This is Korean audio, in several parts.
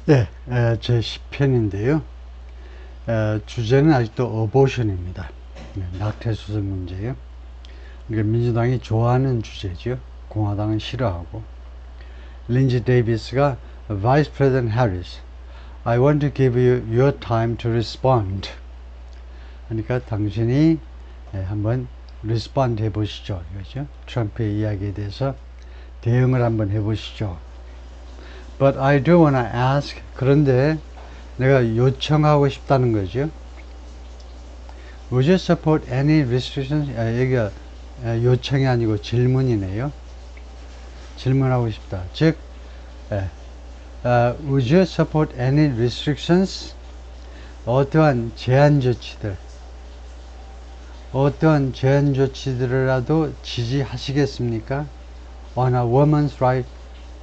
네, 제 10편인데요. 주제는 아직도 어보션입니다. 낙태수술 문제요. 그러니까 민주당이 좋아하는 주제죠. 공화당은 싫어하고. 린지 데이비스가 Vice President Harris, I want to give you your time to respond. 그러니까 당신이 한번 respond 해보시죠. 이거죠. 트럼프의 이야기에 대해서 대응을 한번 해보시죠. But I do want to ask. 그런데 내가 요청하고 싶다는 거죠. Would you support any restrictions? 여기가 요청이 아니고 질문이네요. 질문하고 싶다. 즉, Would you support any restrictions? 어떠한 제한 조치들, 어떠한 제한 조치들이라도 지지하시겠습니까? On a woman's right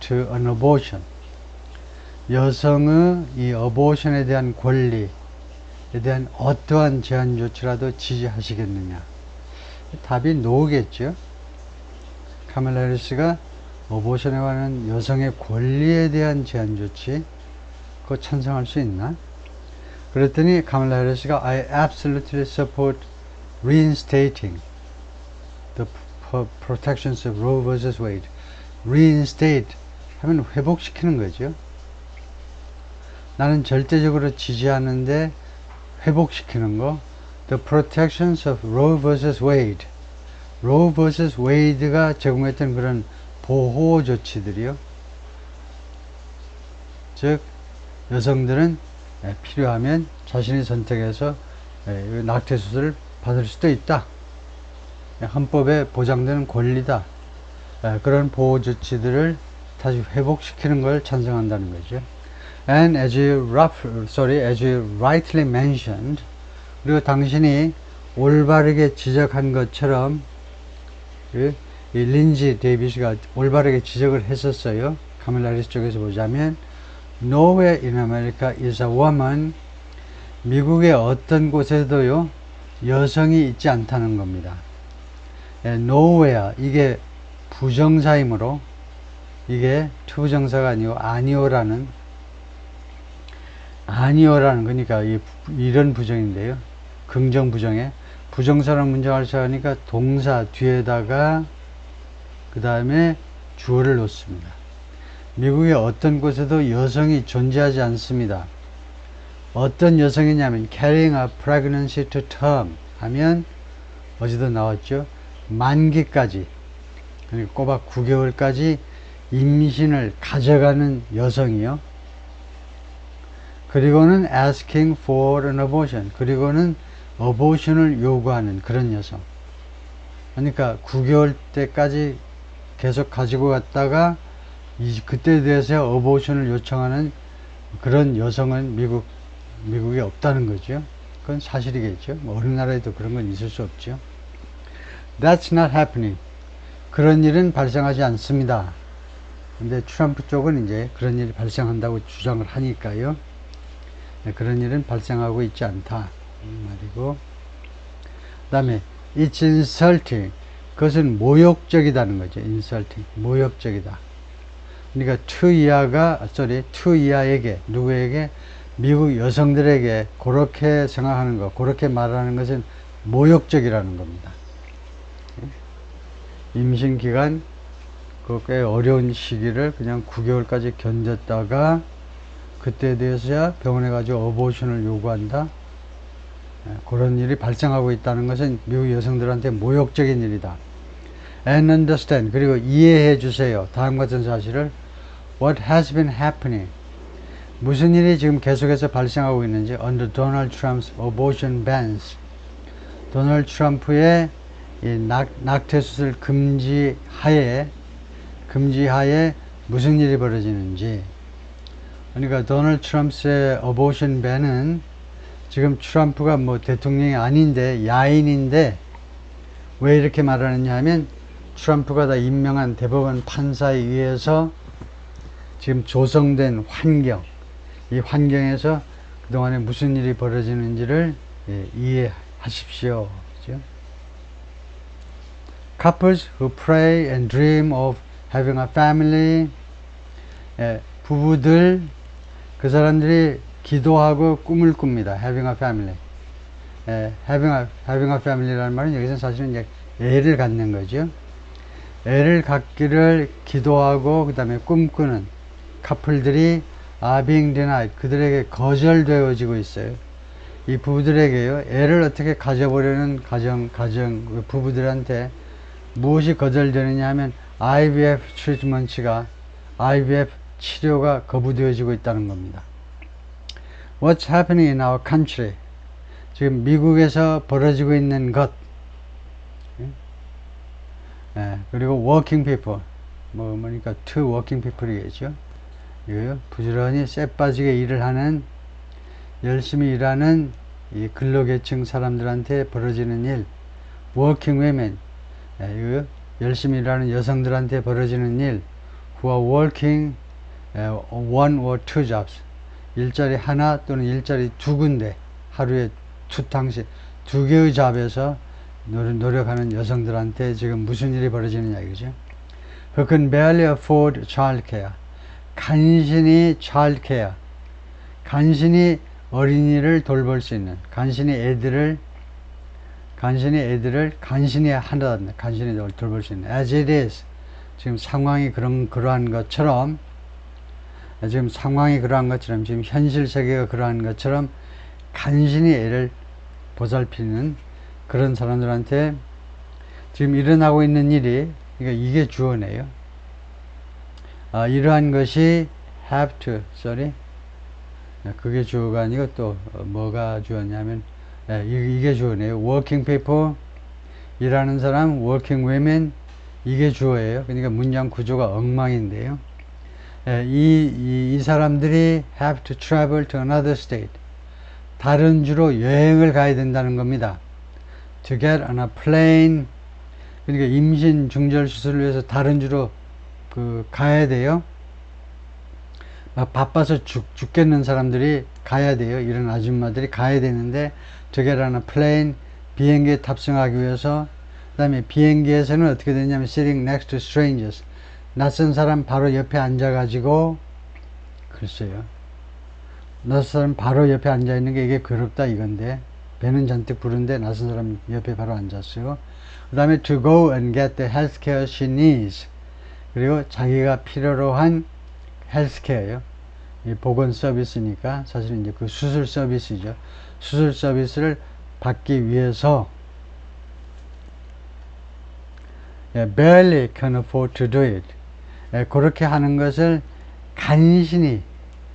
to an abortion. 여성의 이 어보션에 대한 권리에 대한 어떠한 제한 조치라도 지지하시겠느냐. 답이 no겠죠. 카멀라 해리스가 어보션에 관한 여성의 권리에 대한 제한 조치, 그거 찬성할 수 있나? 그랬더니 카멀라 해리스가 I absolutely support reinstating the protections of Roe vs. Wade. reinstate 하면 회복시키는 거죠. 나는 절대적으로 지지하는데 회복시키는 거. The protections of Roe vs. Wade. Roe vs. Wade가 제공했던 그런 보호 조치들이요. 즉 여성들은 필요하면 자신이 선택해서 낙태수술을 받을 수도 있다. 헌법에 보장되는 권리다. 그런 보호 조치들을 다시 회복시키는 걸 찬성한다는 거죠. And as you rightly mentioned, 그리고 당신이 올바르게 지적한 것처럼 이 린지 데이비스가 올바르게 지적을 했었어요. 카밀라 해리스 쪽에서 보자면 Nowhere in America is a woman. 미국의 어떤 곳에도요 여성이 있지 않다는 겁니다. Nowhere 이게 부정사이므로 이게 투부정사가 아니고 아니오라는 그러니까 이런 부정인데요. 긍정 부정에 부정사랑 문장을 사용하니까 동사 뒤에다가 그 다음에 주어를 놓습니다. 미국의 어떤 곳에도 여성이 존재하지 않습니다. 어떤 여성이냐면 carrying a pregnancy to term 하면 어제도 나왔죠. 만기까지 그러니까 꼬박 9개월까지 임신을 가져가는 여성이요. 그리고는 asking for an abortion. 그리고는 어보션을 요구하는 그런 여성. 그러니까 9개월 때까지 계속 가지고 갔다가 그때에 대해서 어보션을 요청하는 그런 여성은 미국에 없다는 거죠. 그건 사실이겠죠. 어느 나라에도 그런 건 있을 수 없죠. That's not happening. 그런 일은 발생하지 않습니다. 근데 트럼프 쪽은 이제 그런 일이 발생한다고 주장을 하니까요. 그런 일은 발생하고 있지 않다 말이고, 그 다음에 it's insulting. 그것은 모욕적이다는 거죠. insulting 모욕적이다. 그러니까 투이하에게 누구에게 미국 여성들에게 그렇게 생각하는 것, 그렇게 말하는 것은 모욕적이라는 겁니다. 임신 기간 그 꽤 어려운 시기를 그냥 9개월까지 견뎠다가 그때에 대해서야 병원에 가지고 어보션을 요구한다. 그런 일이 발생하고 있다는 것은 미국 여성들한테 모욕적인 일이다. And understand. 그리고 이해해 주세요. 다음 같은 사실을 What has been happening. 무슨 일이 지금 계속해서 발생하고 있는지 under Donald Trump's abortion bans. 도널드 트럼프의 낙태수술 금지하에 무슨 일이 벌어지는지. 그러니까 도널드 트럼프의 어보션 밴은 지금 트럼프가 뭐 대통령이 아닌데 야인인데 왜 이렇게 말하느냐 하면 트럼프가 다 임명한 대법원 판사에 의해서 지금 조성된 환경, 이 환경에서 그동안에 무슨 일이 벌어지는지를 이해하십시오. 그렇죠? Couples who pray and dream of having a family, 부부들 그 사람들이 기도하고 꿈을 꿉니다. having a family. having a family라는 말은 여기서 사실은 이제 애를 갖는 거죠. 애를 갖기를 기도하고 그 다음에 꿈꾸는 커플들이 are being denied. 그들에게 거절되어지고 있어요. 이 부부들에게요, 애를 어떻게 가져보려는 부부들한테 무엇이 거절되느냐 하면 IVF 치료가 거부되어지고 있다는 겁니다. What's happening in our country? 지금 미국에서 벌어지고 있는 것, 그리고 working people, 뭐니까 two working people이겠죠. 이거요, 부지런히 쎄 빠지게 일을 하는, 열심히 일하는 이 근로계층 사람들한테 벌어지는 일, working women, 이거요, 열심히 일하는 여성들한테 벌어지는 일, who are working one or two jobs, 일자리 하나 또는 일자리 두 군데, 하루에 두 개의 잡에서 노력하는 여성들한테 지금 무슨 일이 벌어지느냐 이거죠. Who can barely afford childcare. 간신히 childcare. 간신히 어린이를 돌볼 수 있는, 간신히 애들을 간신히 한다, 간신히 돌볼 수 있는. As it is. 지금 상황이 그러한 것처럼, 지금 현실 세계가 그러한 것처럼 간신히 애를 보살피는 그런 사람들한테 지금 일어나고 있는 일이, 그러니까 이게 주어네요. 이러한 것이 have to, 그게 주어가 아니고 또 뭐가 주어냐면 이게 주어네요. working people, 일하는 사람, working women, 이게 주어예요. 그러니까 문장 구조가 엉망인데요. 이 사람들이 have to travel to another state, 다른 주로 여행을 가야 된다는 겁니다. To get on a plane, 그러니까 임신 중절 수술을 위해서 다른 주로 가야 돼요. 막 바빠서 죽겠는 사람들이 가야 돼요. 이런 아줌마들이 가야 되는데, to get on a plane, 비행기에 탑승하기 위해서. 그 다음에 비행기에서는 어떻게 되냐면 sitting next to strangers, 낯선 사람 바로 옆에 앉아가지고, 글쎄요, 낯선 사람 바로 옆에 앉아있는 게 이게 괴롭다 이건데, 배는 잔뜩 부른데 낯선 사람 옆에 바로 앉았어요. 그 다음에 to go and get the health care she needs, 그리고 자기가 필요로 한 헬스케어요. 이 보건 서비스니까 사실은 이제 그 수술 서비스죠. 수술 서비스를 받기 위해서 barely can afford to do it. 그렇게 하는 것을 간신히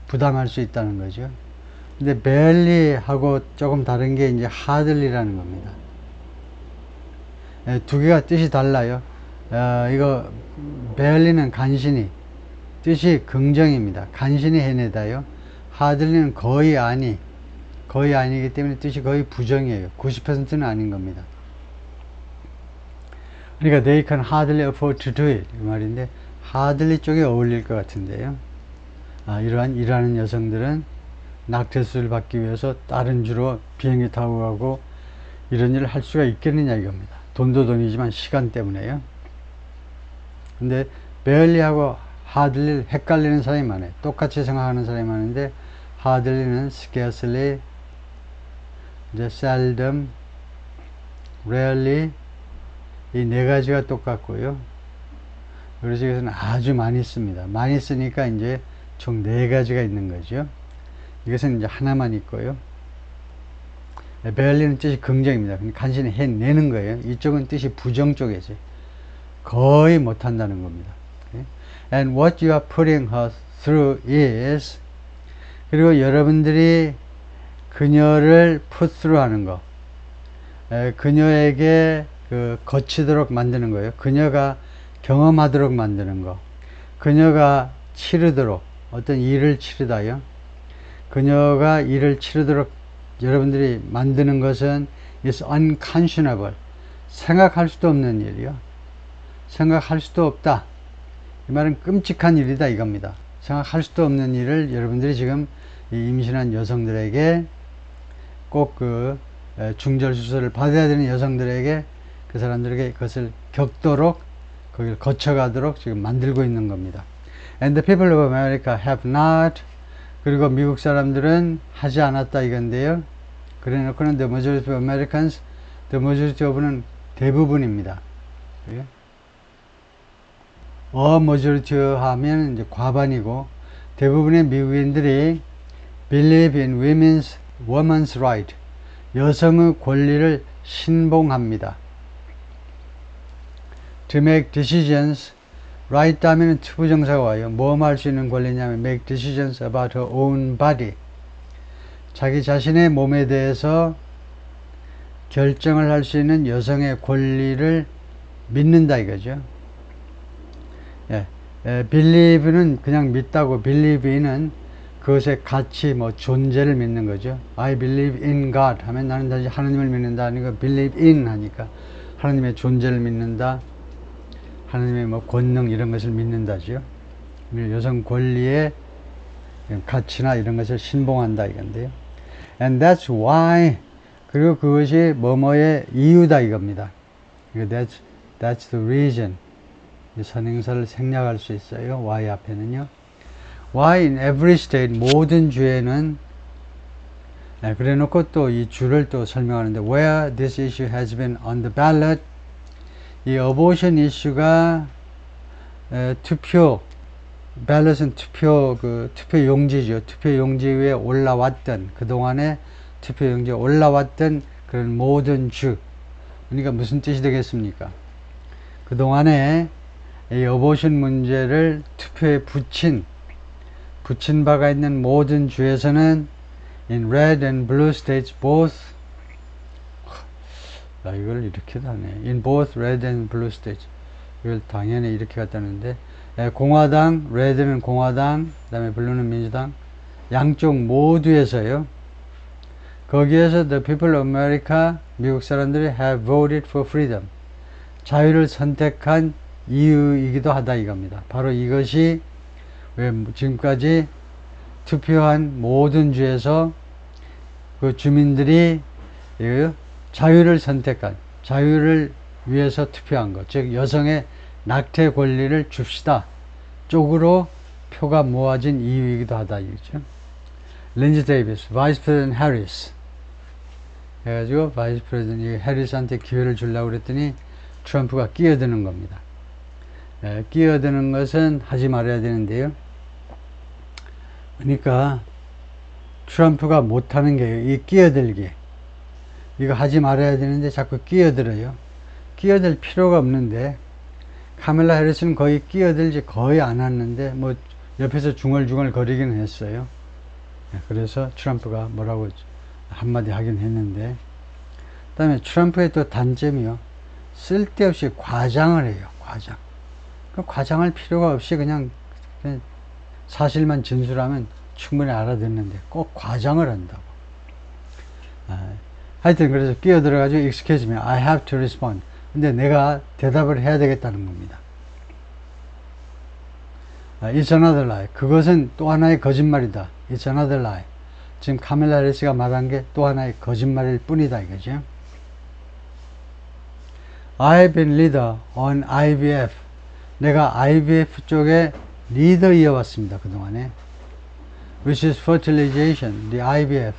부담할 수 있다는 거죠. 근데 barely 하고 조금 다른 게 이제 hardly라는 겁니다. 두 개가 뜻이 달라요. 이거 barely는 간신히, 뜻이 긍정입니다. 간신히 해내다요. hardly는 거의 아니기 때문에 뜻이 거의 부정이에요. 90%는 아닌 겁니다. 그러니까 they can hardly afford to do it 이 말인데, hardly 쪽에 어울릴 것 같은데요. 이러한 일하는 여성들은 낙태수를 받기 위해서 다른 주로 비행기 타고 가고 이런 일을 할 수가 있겠느냐 이겁니다. 돈도 돈이지만 시간 때문에요. 근데 barely하고 hardly 헷갈리는 사람이 많아요. 똑같이 생각하는 사람이 많은데, hardly는 scarcely, 이제 seldom, rarely, 이 네 가지가 똑같고요. 그래서 여기서는 아주 많이 씁니다. 많이 쓰니까 이제 총 네 가지가 있는 거죠. 이것은 이제 하나만 있고요. barely는 뜻이 긍정입니다. 간신히 해내는 거예요. 이쪽은 뜻이 부정 쪽이죠. 거의 못한다는 겁니다. And what you are putting her through is, 그리고 여러분들이 그녀를 put through 하는 거, 그녀에게 거치도록 만드는 거예요. 그녀가 경험하도록 만드는 거, 그녀가 치르도록, 어떤 일을 치르다요. 그녀가 일을 치르도록 여러분들이 만드는 것은 is unconscionable, 생각할 수도 없는 일이요. 생각할 수도 없다. 이 말은 끔찍한 일이다 이겁니다. 생각할 수도 없는 일을 여러분들이 지금 이 임신한 여성들에게, 꼭 중절 수술을 받아야 되는 여성들에게, 그 사람들에게 그것을 겪도록, 거기를 거쳐가도록 지금 만들고 있는 겁니다. And the people of America have not, 그리고 미국 사람들은 하지 않았다 이건데요. 그래 놓고는 the majority of Americans, the majority of는 대부분입니다. 예? a majority 하면 이제 과반이고, 대부분의 미국인들이 believe in women's right, 여성의 권리를 신봉합니다. to make decisions, right 하면 투부정사가 와요. 뭐 할 수 있는 권리냐면 make decisions about her own body, 자기 자신의 몸에 대해서 결정을 할 수 있는 여성의 권리를 믿는다 이거죠. believe는 그냥 믿다고, believe in은 그것의 가치, 존재를 믿는 거죠. I believe in God 하면 나는 다시 하나님을 믿는다 하니까 believe in 하니까 하나님의 존재를 믿는다, 하나님의 권능 이런 것을 믿는다죠. 여성 권리의 가치나 이런 것을 신봉한다 이건데요. And that's why, 그리고 그것이 뭐뭐의 이유다 이겁니다. That's the reason. 선행사를 생략할 수 있어요. why 앞에는요. Why in every state, 모든 주에는, 그래 놓고 또 이 주를 또 설명하는데, where this issue has been on the ballot, 이 abortion 이슈가 투표, ballot은 투표, 투표 용지죠. 투표 용지 위에 올라왔던, 그동안에 투표 용지에 올라왔던 그런 모든 주. 그러니까 무슨 뜻이 되겠습니까? 그동안에 이 abortion 문제를 투표에 붙인 바가 있는 모든 주에서는 in red and blue states both, 이걸 이렇게 하네. in both red and blue states. 이걸 당연히 이렇게 갖다는데, 공화당, red는 공화당, 그 다음에 blue는 민주당, 양쪽 모두에서요. 거기에서 the people of America, 미국 사람들이 have voted for freedom, 자유를 선택한 이유이기도 하다 이겁니다. 바로 이것이 왜 지금까지 투표한 모든 주에서 그 주민들이 자유를 선택한, 자유를 위해서 투표한 것, 즉 여성의 낙태 권리를 줍시다 쪽으로 표가 모아진 이유이기도 하다 이거죠. 린지 데이비스, 바이스 프레지던트 해리스 해가지고 바이스 프레지던트 해리스한테 기회를 주려고 그랬더니 트럼프가 끼어드는 겁니다. 끼어드는 것은 하지 말아야 되는데요. 그러니까 트럼프가 못하는 게 이 끼어들기, 이거 하지 말아야 되는데 자꾸 끼어들어요. 끼어들 필요가 없는데, 카밀라 해리스는 거의 끼어들지 거의 안 했는데 옆에서 중얼중얼 거리긴 했어요. 그래서 트럼프가 뭐라고 한마디 하긴 했는데, 그 다음에 트럼프의 또 단점이요, 쓸데없이 과장을 해요. 과장할 필요가 없이 그냥 사실만 진술하면 충분히 알아듣는데 꼭 과장을 한다고. 하여튼 그래서 끼어들어가지고 excuse me, I have to respond. 근데 내가 대답을 해야 되겠다는 겁니다. It's another lie. 그것은 또 하나의 거짓말이다. It's another lie. 지금 카밀라 해리스가 말한 게 또 하나의 거짓말일 뿐이다 이거죠. I have been leader on IVF. 내가 IVF 쪽에 리더이어왔습니다. 그동안에. Which is fertilization, the IVF.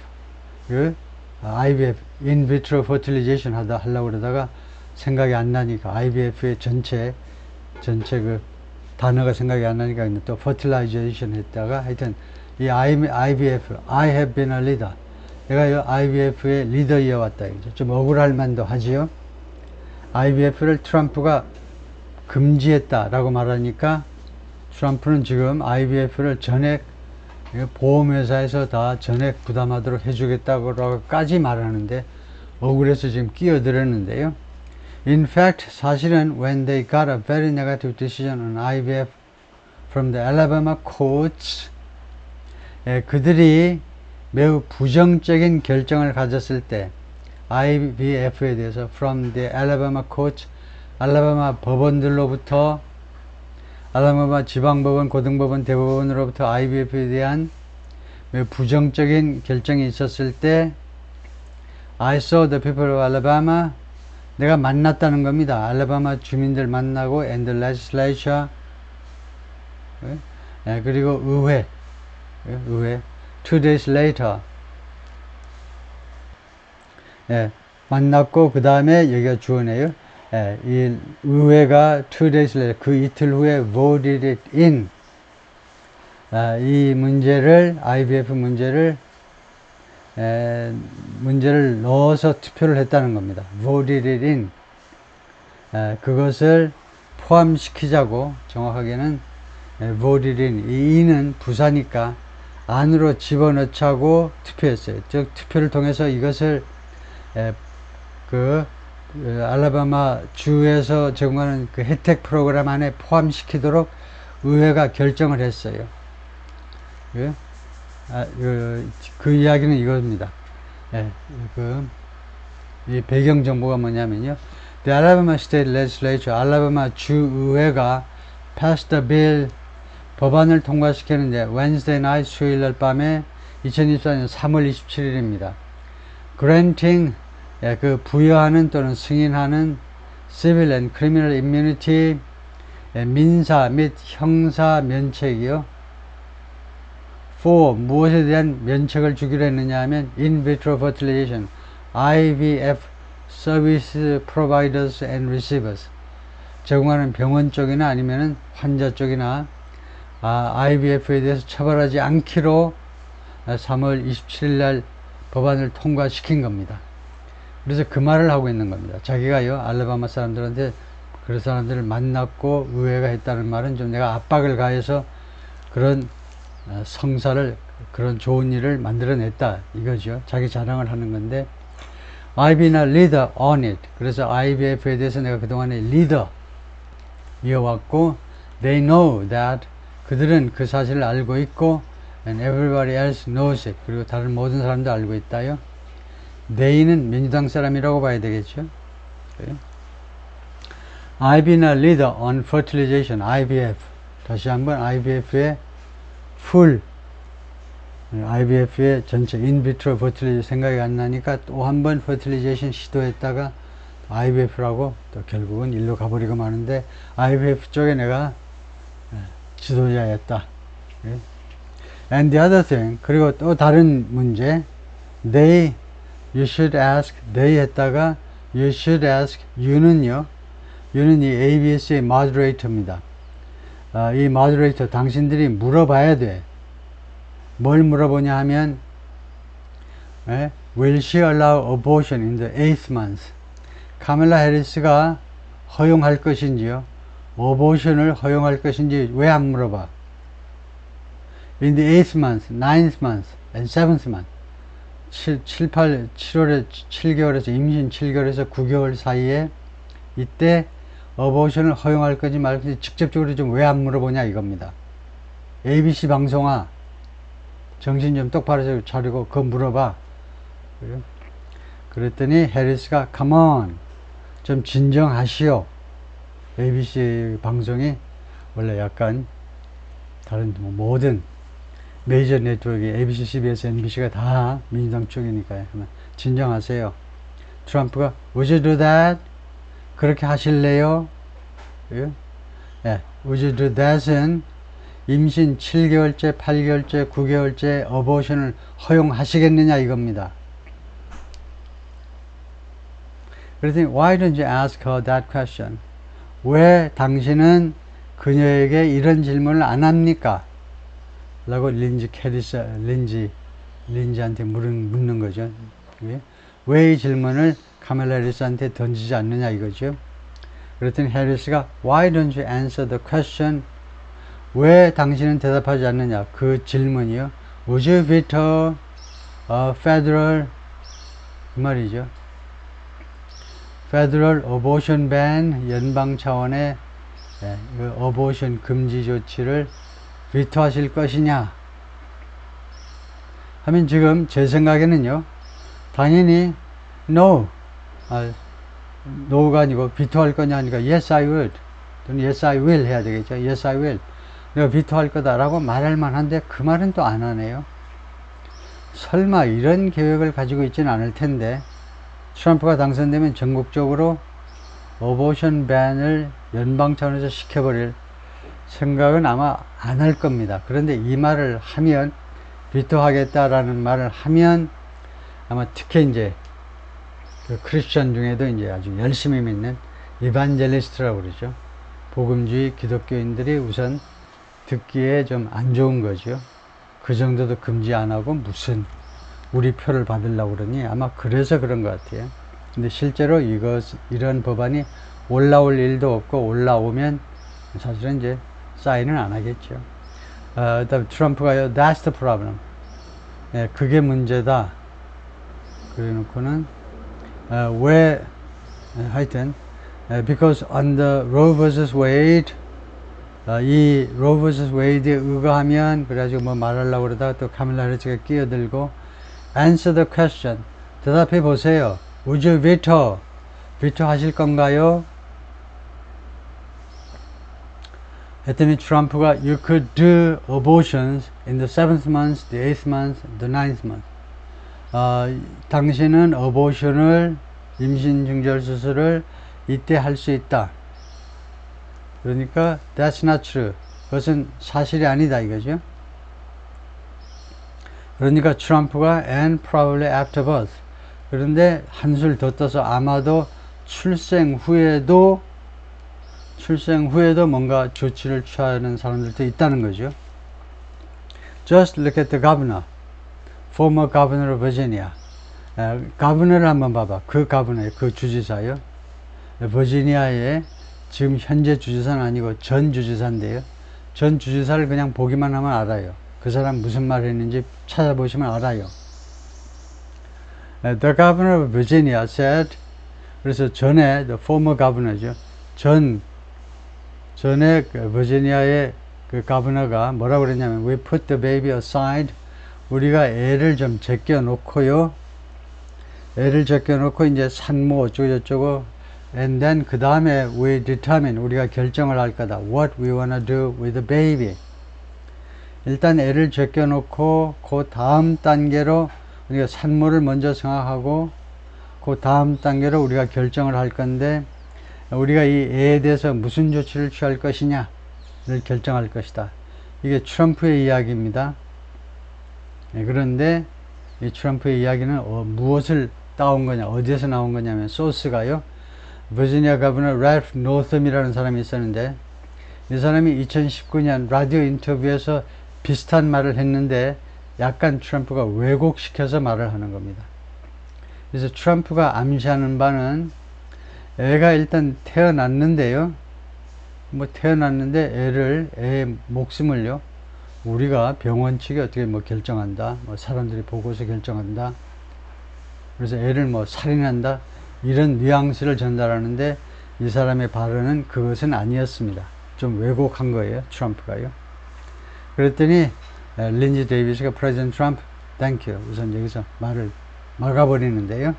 IVF, in vitro fertilization 하려고 그러다가 생각이 안 나니까, IVF의 전체 그 단어가 생각이 안 나니까 또 fertilization 했다가, 하여튼 이 IVF, I have been a leader. 내가 IVF의 리더이어왔다. 좀 억울할 만도 하지요. IVF를 트럼프가 금지했다라고 말하니까 트럼프는 지금 IVF를 전액 보험회사에서 다 전액 부담하도록 해주겠다고까지 말하는데 억울해서 지금 끼어들었는데요. In fact, 사실은 when they got a very negative decision on IVF from the Alabama courts, 그들이 매우 부정적인 결정을 가졌을 때 IVF에 대해서 from the Alabama courts, 알라바마 법원들로부터, 알라바마 지방법원, 고등법원, 대법원으로부터 IVF에 대한 매우 부정적인 결정이 있었을 때 I saw the people of Alabama, 내가 만났다는 겁니다. 알라바마 주민들 만나고 and the legislature, 그리고 의회, 의회. 2 days later. 예, 만났고 그 다음에 여기가 주어네요. 예, 이 의회가 2 days later, 그 이틀 후에 voted it in. 이 문제를, IVF 문제를 넣어서 투표를 했다는 겁니다. voted it in. 그것을 포함시키자고, 정확하게는 voted in. 이 in은 부사니까 안으로 집어넣자고 투표했어요. 즉 투표를 통해서 이것을 알라바마 주에서 제공하는 그 혜택 프로그램 안에 포함시키도록 의회가 결정을 했어요. 그 이야기는 이겁니다. 이 배경 정보가 뭐냐면요. The Alabama State Legislature, 알라바마 주의회가 passed the bill, 법안을 통과시켰는데 Wednesday night, 수요일날 밤에 2024년 3월 27일입니다. Granting, 그 부여하는 또는 승인하는 Civil and Criminal Immunity, 민사 및 형사 면책이요. For, 무엇에 대한 면책을 주기로 했느냐 하면 In vitro fertilization, IVF service providers and receivers, 제공하는 병원 쪽이나 아니면은 환자 쪽이나 IVF에 대해서 처벌하지 않기로 3월 27일 날 법안을 통과시킨 겁니다. 그래서 그 말을 하고 있는 겁니다. 자기가요, 알라바마 사람들한테 그런 사람들을 만났고 의회가 했다는 말은 좀 내가 압박을 가해서 그런 성사를, 그런 좋은 일을 만들어냈다 이거죠. 자기 자랑을 하는 건데, I've been a leader on it. 그래서 IVF에 대해서 내가 그동안에 리더 이어왔고, they know that, 그들은 그 사실을 알고 있고, and everybody else knows it. 그리고 다른 모든 사람도 알고 있다요. they는 민주당 사람이라고 봐야 되겠죠. I've been a leader on fertilization, IVF. 다시 한번 IVF의 IVF의 전체 인비트로 fertilization 생각이 안 나니까 또 한 번 fertilization 시도했다가 IVF라고 또 결국은 일로 가버리고 마는데, IVF 쪽에 내가 지도자였다. And the other thing, 그리고 또 다른 문제, you should ask, they 했다가 you should ask, you는요, you는 이 ABS의 moderator입니다. 이 moderator, 당신들이 물어봐야 돼. 뭘 물어보냐 하면, will she allow abortion in the 8th month? 카멜라 해리스가 허용할 것인지요, 어보션을 허용할 것인지 왜 안 물어봐? In the 8th month, 9th month, and 7th month. 7개월에서 임신 7개월에서 9개월 사이에 이때 어보션을 허용할 건지 말 건지 직접적으로 좀 왜 안 물어보냐 이겁니다. ABC 방송아, 정신 좀 똑바로 차리고 그거 물어봐. 그랬더니 해리스가 come on, 좀 진정하시오. ABC 방송이 원래 약간 다른 모든 메이저 네트워크 ABC, CBS, NBC가 다 민주당 쪽이니까요. 진정하세요. 트럼프가 would you do that? 그렇게 하실래요? would you do that은 임신 7개월째, 8개월째, 9개월째 어보션을 허용하시겠느냐 이겁니다. 그랬더니 why don't you ask her that question? 왜 당신은 그녀에게 이런 질문을 안 합니까? 라고 린지한테 묻는 거죠. 왜 이 질문을 카멜라 해리스한테 던지지 않느냐 이거죠. 그랬더니 해리스가 why don't you answer the question? 왜 당신은 대답하지 않느냐 그 질문이요. Would you veto a federal, 그 말이죠. Federal abortion ban, 연방 차원의 그 어보션 금지 조치를 비토하실 것이냐 하면 지금 제 생각에는요, 당연히 no, no가 아니고 비토할 거냐 하니까 yes I would 또는 yes I will 해야 되겠죠. yes I will, 내가 비토할 거다 라고 말할 만한데 그 말은 또 안 하네요. 설마 이런 계획을 가지고 있지는 않을 텐데, 트럼프가 당선되면 전국적으로 어보션 밴을 연방 차원에서 시켜버릴 생각은 아마 안 할 겁니다. 그런데 이 말을 하면 비토하겠다라는 말을 하면 아마 특히 이제 그 크리스천 중에도 이제 아주 열심히 믿는 이반젤리스트라고 그러죠. 복음주의 기독교인들이 우선 듣기에 좀 안 좋은 거죠. 그 정도도 금지 안 하고 무슨 우리 표를 받으려고 그러니 아마 그래서 그런 것 같아요. 근데 실제로 이런 법안이 올라올 일도 없고 올라오면 사실은 이제 사인은 안 하겠죠. 그다음 트럼프가요, that's the problem. 예, 그게 문제다. 그래 놓고는 왜 하여튼 because under Roe vs. Wade 이 Roe vs. Wade에 의거하면 그래가지고 뭐 말하려고 그러다가 또 카밀라 해리스가 끼어들고 answer the question. 대답해 보세요. Would you veto? veto 하실 건가요? 했더니 트럼프가 You could do abortions in the 7th month, the 8th month, the 9th month. 당신은 어보션을 임신 중절 수술을 이때 할 수 있다. 그러니까 that's not true. 그것은 사실이 아니다 이거죠. 그러니까 트럼프가 and probably after birth. 그런데 한술 더 떠서 아마도 출생 후에도 뭔가 조치를 취하는 사람들도 있다는 거죠. Just look at the governor, former governor of Virginia. 가버너를 한번 봐봐. 그 가버너, 그 주지사요. 버지니아의 지금 현재 주지사는 아니고 전 주지사인데요. 전 주지사를 그냥 보기만 하면 알아요. 그 사람 무슨 말 했는지 찾아보시면 알아요. The governor of Virginia said, 그래서 전에 the former governor죠. 전에 그 버지니아의 그 가버너가 뭐라고 그랬냐면 we put the baby aside. 우리가 애를 좀 제껴 놓고요. 애를 제껴 놓고 이제 산모 어쩌고저쩌고 and then 그 다음에 we determine 우리가 결정을 할 거다. What we wanna do with the baby. 일단 애를 제껴 놓고 그 다음 단계로 우리가 산모를 먼저 생각하고 그 다음 단계로 우리가 결정을 할 건데 우리가 이 애에 대해서 무슨 조치를 취할 것이냐를 결정할 것이다. 이게 트럼프의 이야기입니다. 그런데 이 트럼프의 이야기는 무엇을 따온 거냐, 어디에서 나온 거냐면 소스가요. 버지니아 가버너 랄프 노섬이라는 사람이 있었는데 이 사람이 2019년 라디오 인터뷰에서 비슷한 말을 했는데 약간 트럼프가 왜곡시켜서 말을 하는 겁니다. 그래서 트럼프가 암시하는 바는 애가 일단 태어났는데요. 태어났는데 애의 목숨을요. 우리가 병원 측이 어떻게 결정한다. 사람들이 보고서 결정한다. 그래서 애를 살인한다. 이런 뉘앙스를 전달하는데 이 사람의 발언은 그것은 아니었습니다. 좀 왜곡한 거예요. 트럼프가요. 그랬더니 린지 데이비스가 프레지던트 트럼프, 땡큐. 우선 여기서 말을 막아버리는데요.